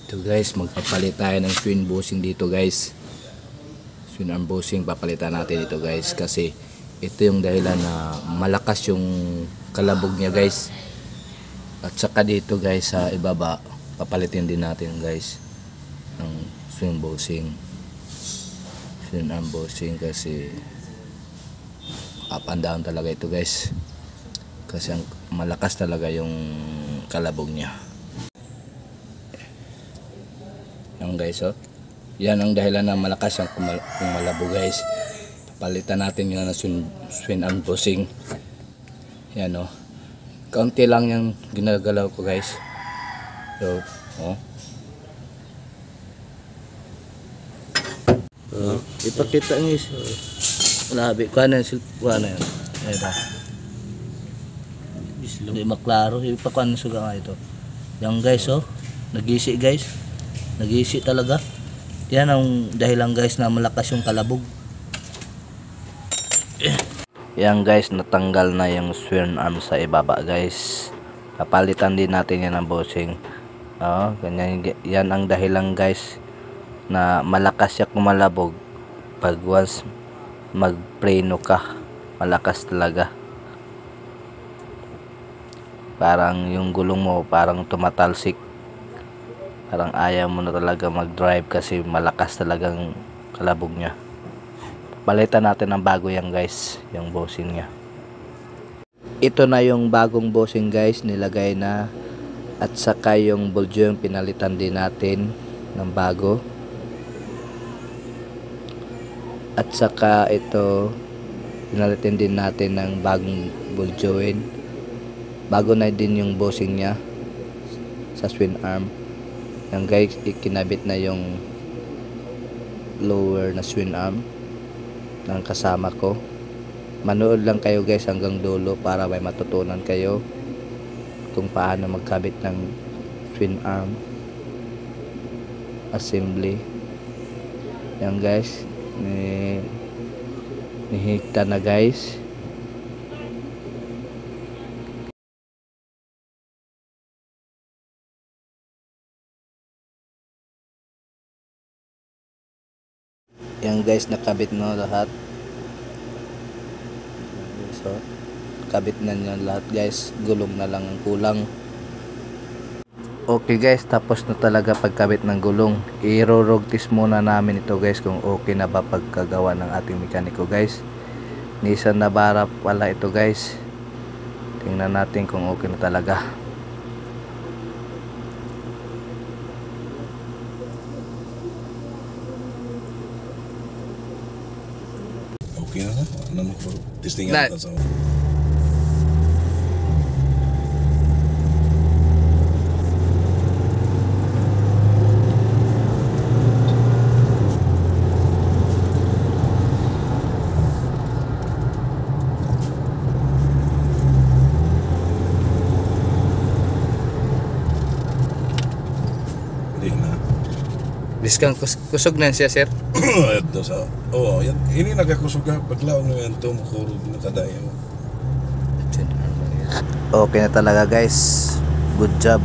Ito guys, magpapalit tayo ng swing bushing dito guys. Swing arm bushing papalitan natin ito guys, kasi ito yung dahilan na malakas yung kalabog niya guys. At saka dito guys sa ibaba, papalitin din natin guys ng swing bushing, swing arm bushing, kasi up and down talaga ito guys, kasi ang malakas talaga yung kalabog niya. Yan guys, oh. Yan ang dahilan na malakas ang kumalabo guys. Palitan natin yun na swing arm bushing. Yan, oh. Kaunti lang yung ginagalaw ko guys. So, oh. Ipakita nyo is labi. Kuha na yung kuha na yun. Ito. Hindi maklaro. Ipakuha na suga nga ito. Yan guys, oh. Nagisi guys. Nagisi talaga. Yan ang dahilan guys na malakas yung kalabog. Yan guys, natanggal na yung swing arm sa ibaba guys. Papalitan din natin yan ng bushing. Ganyan, yan ang dahilan guys na malakas siya kumalabog. Pag once magpreno ka, malakas talaga. Parang yung gulong mo parang tumatalsik. Parang ayaw mo na talaga mag-drive kasi malakas talagang kalabog niya. Palitan natin ng bago yan guys, yung bushing niya. Ito na yung bagong bushing guys, nilagay na. At saka yung buljo yung pinalitan din natin ng bago. At saka ito, pinalitan din natin ng bagong buljoin. Bago na din yung bushing niya sa swing arm. Yan guys, ikinabit na yung lower na swing arm ng kasama ko. Manood lang kayo guys hanggang dulo para may matutunan kayo kung paano magkabit ng swing arm assembly. Yan guys, nihigta na guys. Yan guys, nakabit na lahat. So, kabit na nyo lahat guys. Gulong na lang ang kulang. Okay guys, tapos na talaga pagkabit ng gulong. I-road test muna namin ito guys kung okay na ba pagkagawa ng ating mekaniko guys. Nissan Navara pala ito guys. Tingnan natin kung okay na talaga. Okay na ano for testing natin sa Biskan kusog na siya sir. Ito sa yan ini nagakusog baglaw no yan to mukuro na kadayo. Okay na talaga guys. Good job.